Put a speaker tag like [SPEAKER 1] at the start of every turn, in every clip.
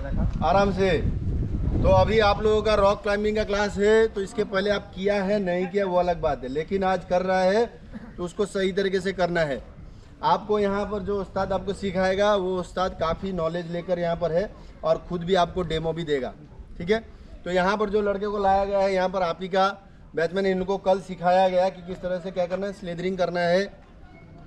[SPEAKER 1] आराम से। तो अभी आप लोगों का रॉक क्लाइंबिंग का क्लास है, तो इसके पहले आप किया है नहीं किया वो अलग बात है, लेकिन आज कर रहा है तो उसको सही तरीके से करना है। आपको यहाँ पर जो उस्ताद आपको सिखाएगा वो उस्ताद काफ़ी नॉलेज लेकर यहाँ पर है और खुद भी आपको डेमो भी देगा, ठीक है। तो यहाँ पर जो लड़के को लाया गया है यहाँ पर आप ही का बैचमैन, इनको कल सिखाया गया कि किस तरह से क्या करना है, स्लेदरिंग करना है,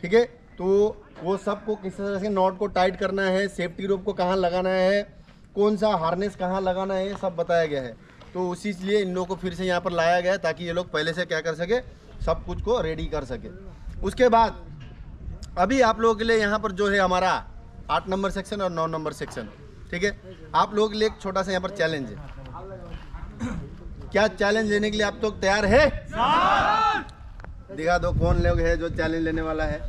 [SPEAKER 1] ठीक है। तो वो सबको किस तरह से नॉट को टाइट करना है, सेफ्टी रोप को कहाँ लगाना है, कौन सा हार्नेस कहाँ लगाना है, ये सब बताया गया है। तो उसी लिए इन लोगों को फिर से यहाँ पर लाया गया है ताकि ये लोग पहले से क्या कर सके, सब कुछ को रेडी कर सके। उसके बाद अभी आप लोगों के लिए यहाँ पर जो है हमारा 8 नंबर सेक्शन और 9 नंबर सेक्शन, ठीक है। आप लोगों के लिए एक छोटा सा यहाँ पर चैलेंज है। क्या चैलेंज लेने के लिए आप लोग तैयार है? दिखा दो कौन लोग है जो चैलेंज लेने वाला है।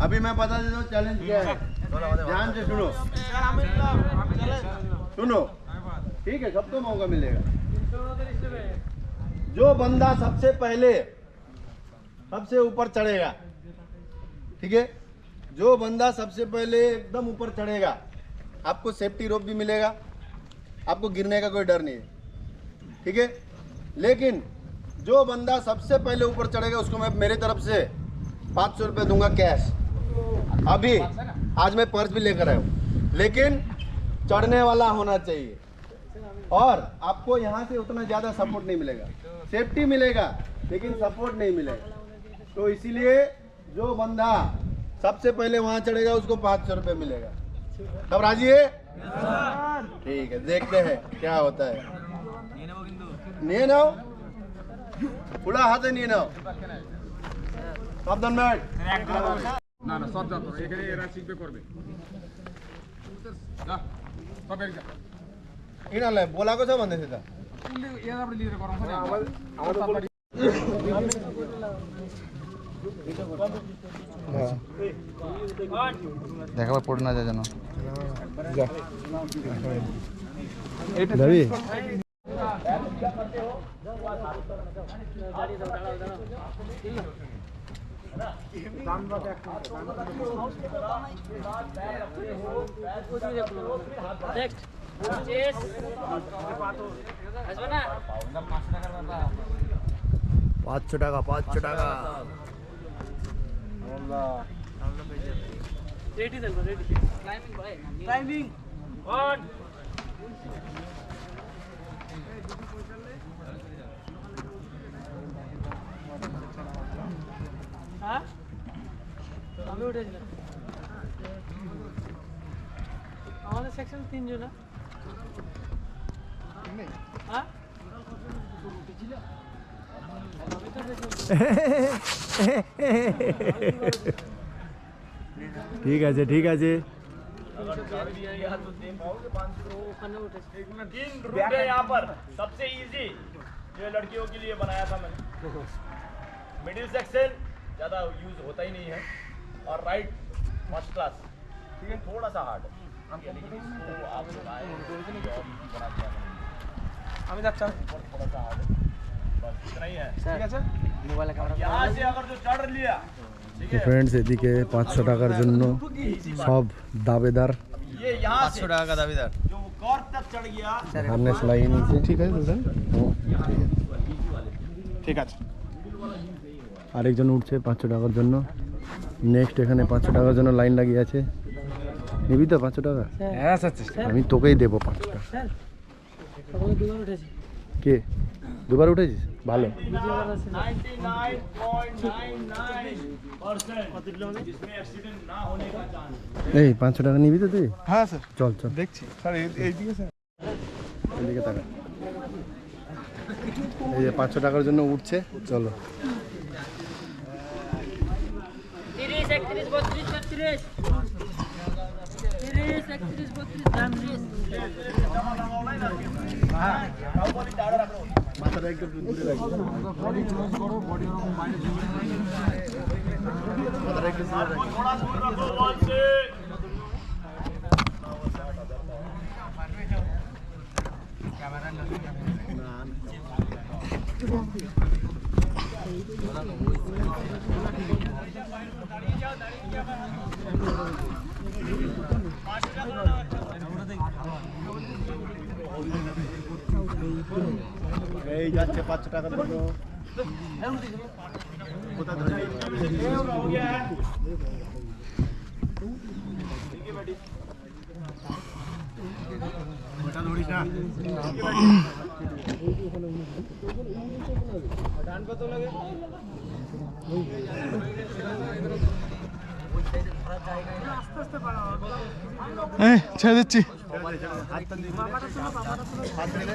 [SPEAKER 1] अभी मैं बता देता हूँ चैलेंज क्या है, ध्यान से सुनो सुनो, ठीक है, सबको मौका मिलेगा। जो बंदा सबसे पहले सबसे ऊपर चढ़ेगा, ठीक है, जो बंदा सबसे पहले एकदम ऊपर चढ़ेगा, आपको सेफ्टी रोप भी मिलेगा, आपको गिरने का कोई डर नहीं है, ठीक है। लेकिन जो बंदा सबसे पहले ऊपर चढ़ेगा उसको मैं मेरे तरफ से 500 रुपये दूंगा कैश। अभी आज मैं पर्स भी लेकर आया हूँ, लेकिन चढ़ने वाला होना चाहिए और आपको यहाँ से उतना ज़्यादा सपोर्ट नहीं मिलेगा, सेफ्टी मिलेगा लेकिन सपोर्ट नहीं मिलेगा। तो इसीलिए जो बंदा सबसे पहले वहाँ चढ़ेगा उसको 500 रुपये मिलेगा। सब राजी है? ठीक है, देखते हैं क्या होता है। নিয়ে নাও, খোলা হাতে নিয়ে নাও, সাবধান ব্যাট। না না সব যাতো এখানে এরা শিখবে করবে না সব একদম ইনালে बोला को सब बंदे से था ये आप लीडर करो আমাদের দেখাবা পড়ে না যায় জানো যা এটা যাবি। पाँच टाका क्लाइंबिंग
[SPEAKER 2] আমাদের সেকশন 3 জন না হ্যাঁ
[SPEAKER 1] ঠিক আছে ঠিক আছে।
[SPEAKER 3] तीन रूट है यहाँ पर, सबसे इजी जो लड़कियों के लिए बनाया था मैंने। मिडिल सेक्शन ज़्यादा यूज होता ही नहीं है और राइट फर्स्ट क्लास, ठीक है, थोड़ा सा हार्ड है। आप थोड़ा सा हार्ड है, बस इतना ही है, ठीक है सर। यहाँ से अगर जो चढ़ लिया,
[SPEAKER 1] फ्रेंड्स এদিকে 500 টাকার জন্য সব দাবেদার,
[SPEAKER 3] ये यहाँ 500 টাকা का दावेदार जो कॉर्क तक चढ़ गया,
[SPEAKER 1] হারনেস লাগিয়ে নিয়েছে, ঠিক আছে দাদা,
[SPEAKER 3] ठीक আছে।
[SPEAKER 1] আরেকজন উঠছে 500 টাকার জন্য। নেক্সট এখানে 500 টাকার জন্য লাইন লাগিয়ে আছে। নিবি তো 500 টাকা?
[SPEAKER 2] হ্যাঁ স্যার
[SPEAKER 1] আমি তোকেই দেবো 500 টাকা।
[SPEAKER 2] স্যার সকালে দুবার উঠেছি।
[SPEAKER 1] কে দুবার উঠেছিস? ভালো।
[SPEAKER 3] 99.99% जिसमें एक्सीडेंट ना होने का चांस।
[SPEAKER 1] এই 500 টাকা নিবি তো তুই?
[SPEAKER 4] হ্যাঁ স্যার
[SPEAKER 1] চল চল
[SPEAKER 4] দেখছি স্যার এইদিকে স্যার
[SPEAKER 1] এদিকে তাকা। এই যে 500 টাকার জন্য উঠছে, চলো।
[SPEAKER 2] 30 31 32 36 30 31 32 33
[SPEAKER 1] মাথাটা একটু দূরে রাখো, বডি ক্লোজ করো, বডি ওরকম বাইরে মাথাটা একটু দূরে রাখো,
[SPEAKER 3] थोड़ा दूर रखो बॉल से।
[SPEAKER 1] এই যাচ্ছে 500 টাকা দিল কোথা ধরে
[SPEAKER 3] हो गया है ठीक है बेटी
[SPEAKER 1] ওটা ধরিস না ডান কত লাগে
[SPEAKER 4] এই ছেড়ে দিচ্ছি
[SPEAKER 1] হাত টান দিবি হাত ছেড়ে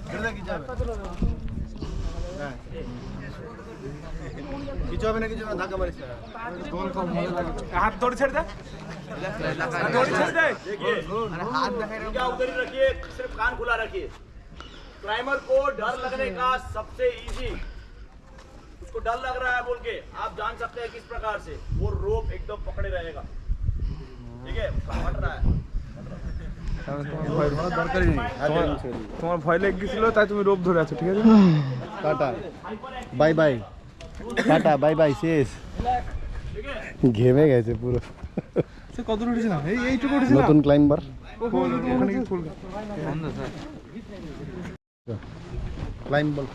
[SPEAKER 1] ছেড়ে কি যাবে হ্যাঁ কিছু হবে না কিছু না ধাক্কা মারিস না
[SPEAKER 4] হাত ধরে ছেড়ে দে ধরে ছেড়ে দে
[SPEAKER 3] देखिए क्या उधर ही रखिए सिर्फ कान खुला रखिए क्लाइंबर को डर लगने का सबसे इजी उसको डर लग रहा है बोल के आप जान सकते हैं किस प्रकार से वो रोप एकदम पकड़े रहेगा ठीक है फट रहा है
[SPEAKER 1] দরকারই নেই হাত ছেড়ে দিবি
[SPEAKER 4] তোমার ভয় লেগে গেছিল তাই তুমি রোপ ধরে আছো ঠিক আছে
[SPEAKER 1] tata bye bye tata bye bye শেষ ঘেমে গেছে পুরো
[SPEAKER 4] সে কত উঠেছে না এইটুকু উঠেছে না
[SPEAKER 1] নতুন ক্লাইম্বার
[SPEAKER 4] ওখানে কি ফুল
[SPEAKER 1] ক্লাইম্ব বল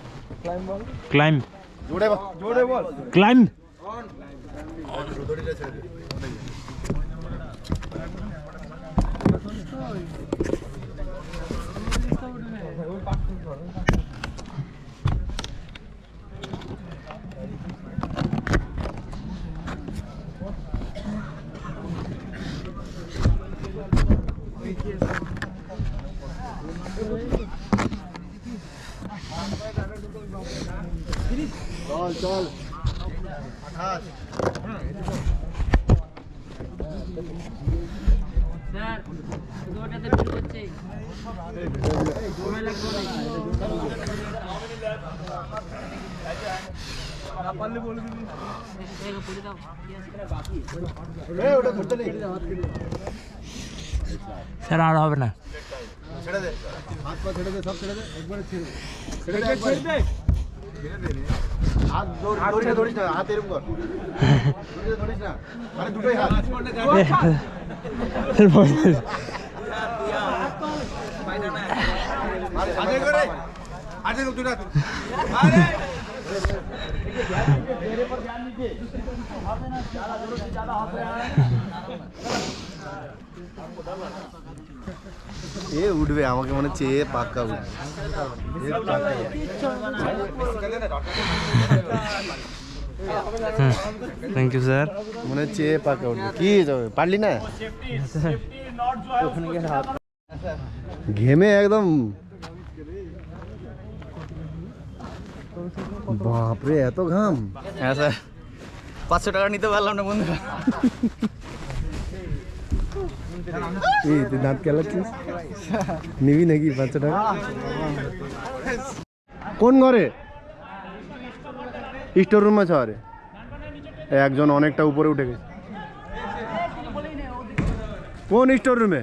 [SPEAKER 5] Climb.
[SPEAKER 1] জোরে বল
[SPEAKER 4] জোরে বল
[SPEAKER 5] Climb.
[SPEAKER 1] দড়িটা ছেড়ে দে চল চল 28
[SPEAKER 2] স্যার দুটোতে ভিড় হচ্ছে সময় লাগবে না
[SPEAKER 4] পারলে বলে দিবি
[SPEAKER 2] দেখো পুরি দাও
[SPEAKER 1] এই ওটা ধরতে নেই
[SPEAKER 5] স্যার আর হবে না
[SPEAKER 1] ছেড়ে দে হাত পা ছেড়ে দে সব ছেড়ে দে একবারে ছেড়ে
[SPEAKER 4] ছেড়ে দে ছেড়ে দে
[SPEAKER 1] হাত দড়িটা ধরিস না হাত এরকম কর দড়িটা ধরিস না আরে দুটোই হাত আরে করে আরে তুই না আরে
[SPEAKER 3] मेरे पर ध्यान दीजिए ज्यादा जरूरत से ज्यादा हाथ रहा है
[SPEAKER 1] এ উঠবে আমাকে মনে হচ্ছে এ পাক্কা উঠবে
[SPEAKER 5] থ্যাংক ইউ স্যার
[SPEAKER 1] মনে হচ্ছে এ পাক্কা উঠবে কি যাবে পারলি না
[SPEAKER 3] सेफ्टी नॉट जो है उसको ज्यादा
[SPEAKER 1] ঘেমে একদম বাপরে এত ঘাম
[SPEAKER 6] হ্যাঁ স্যার 500 টাকা নিতে পারলাম না বন্ধুরা
[SPEAKER 1] এই তুই দাঁত কেলাচ্ছিস নিবি নাকি 500 টাকা কোন ঘরে স্টোর রুম আছে আরে একজন অনেকটা উপরে উঠে গেছে কোন স্টোর রুমে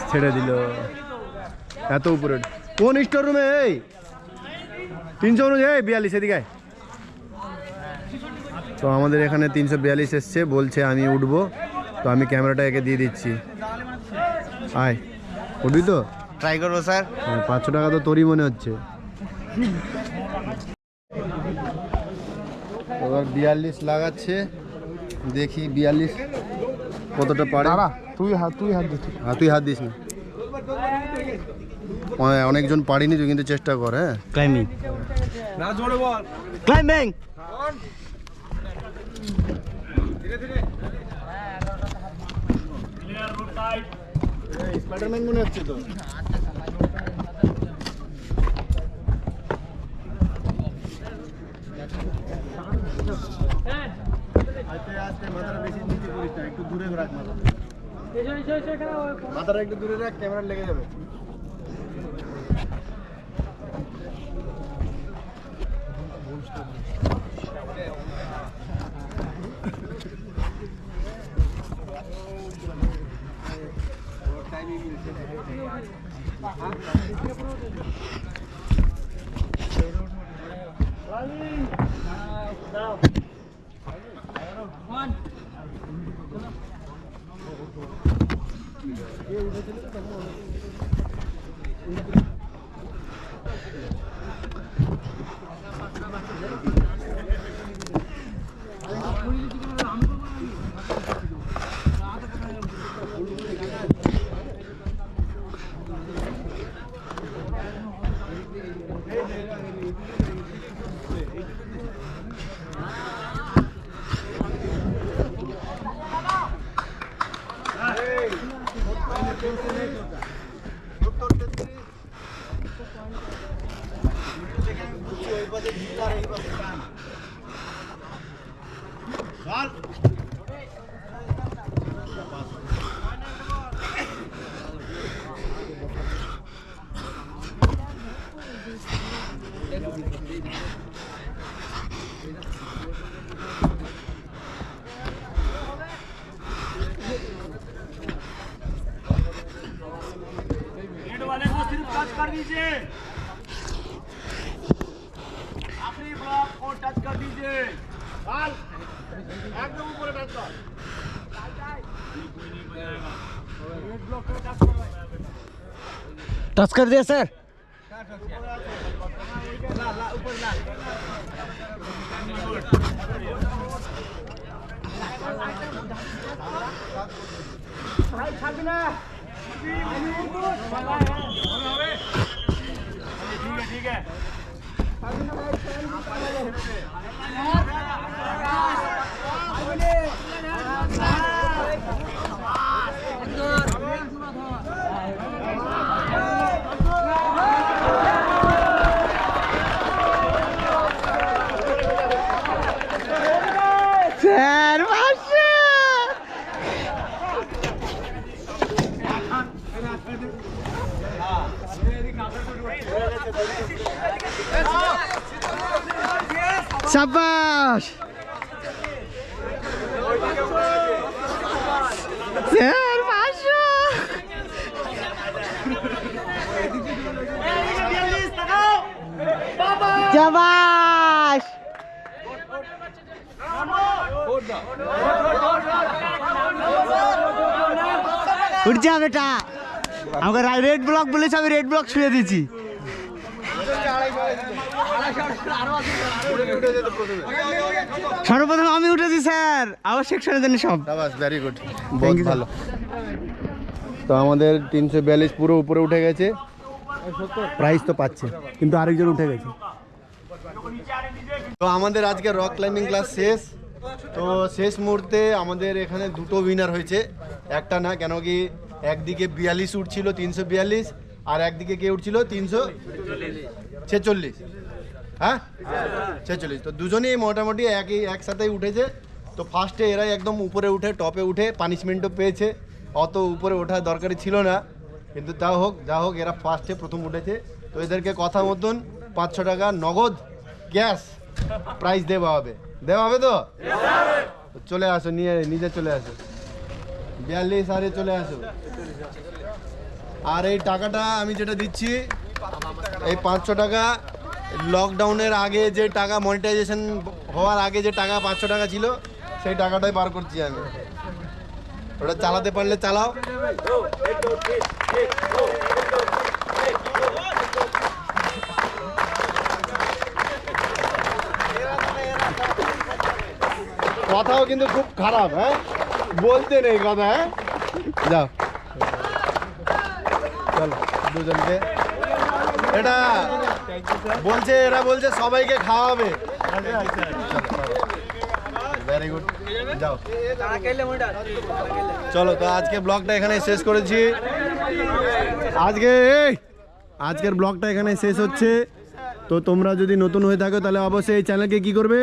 [SPEAKER 1] ছেড়ে দিল এত উপরে কোন স্টোর রুমে এই 349 এই 42 এদিকে আয়। তো আমাদের এখানে 342 এসছে বলছে আমি উঠবো তো আমি ক্যামেরাটা একে দিয়ে দিচ্ছি আয় উঠবি তো
[SPEAKER 6] ট্রাই করবো স্যার
[SPEAKER 1] 500 টাকা তো তোরই মনে হচ্ছে এবার 42 লাগাচ্ছে দেখি 42 কতটা পারে
[SPEAKER 4] তুই হাত দিচ্ছিস
[SPEAKER 1] তুই হাত দিস না অনেকজন পারিনি তুই কিন্তু চেষ্টা কর হ্যাঁ
[SPEAKER 5] ক্লাইম্বিং
[SPEAKER 4] না জোরে বল
[SPEAKER 5] climbing
[SPEAKER 3] clear route tight
[SPEAKER 1] Spiderman মনে হচ্ছে তো আস্তে মাথাটা বেশি নিচে করিস না একটু দূরে রাখ মাথাটা একটু দূরে রাখ ক্যামেরা লেগে যাবে
[SPEAKER 3] लीड वाले को सिर्फ टच कर दीजिए, आखिरी ब्लॉक को टच कर दीजिए, बॉल एकदम ऊपर टच कर, कोई नहीं बजाएगा, एक ब्लॉक को टच कर,
[SPEAKER 6] टच कर दिया सर।
[SPEAKER 3] ऊपर ला भाई छापी ना, ठीक है
[SPEAKER 6] স্যার মাশা শাবাশ স্যার মাশা শাবাশ উঠ যা বেটা আমাকে রেড ব্লক বলেছে আমি রেড ব্লক ছুঁয়ে দিচ্ছি সর্বপ্রথম আমি উঠেছি স্যার আবার সেকশনে দেন সব
[SPEAKER 1] शाबाश वेरी गुड बहुत ভালো তো আমাদের 342 পুরো উপরে উঠে গেছে প্রাইস তো পাচ্ছে কিন্তু আরেকজন উঠে গেছে তো আমাদের আজকে রক ক্লাইম্বিং ক্লাস শেষ তো শেষ মুহূর্তে আমাদের এখানে দুটো উইনার হয়েছে একটা না কেন কি একদিকে 42 উঠছিল 342 আর একদিকে কে উঠছিল 346 হ্যাঁ 46 তো দুজনেই মোটামুটি একসাথেই উঠেছে তো ফার্স্টে এরাই একদম উপরে উঠে টপে উঠে পানিশমেন্টও পেয়েছে অত উপরে ওঠার দরকারই ছিল না কিন্তু যা হোক এরা ফার্স্টে প্রথম উঠেছে তো এদেরকে কথা মতন 500 টাকা নগদ ক্যাশ প্রাইজ দেওয়া হবে তো চলে আসো নিজে চলে আসো 42 সারে চলে আসো আর এই টাকাটা আমি যেটা দিচ্ছি এই 500 টাকা লকডাউনের আগে যে টাকা মনিটাইজেশন হওয়ার আগে যে টাকা 500 টাকা ছিল সেই টাকাটাই বার করছি আমি ওটা চালাতে পারলে চালাও কথাও কিন্তু খুব খারাপ হ্যাঁ বলতে নেই কথা হ্যাঁ যাও চলো দুজনকে এটা এরা বলছে সবাইকে খাওয়াবে ভেরি গুড যাও চলো তো আজকে ব্লগটা এখানে শেষ করেছি আজকের ব্লগটা এখানে শেষ হচ্ছে তো তোমরা যদি নতুন হয়ে থাকো তাহলে অবশ্যই এই চ্যানেলকে কি করবে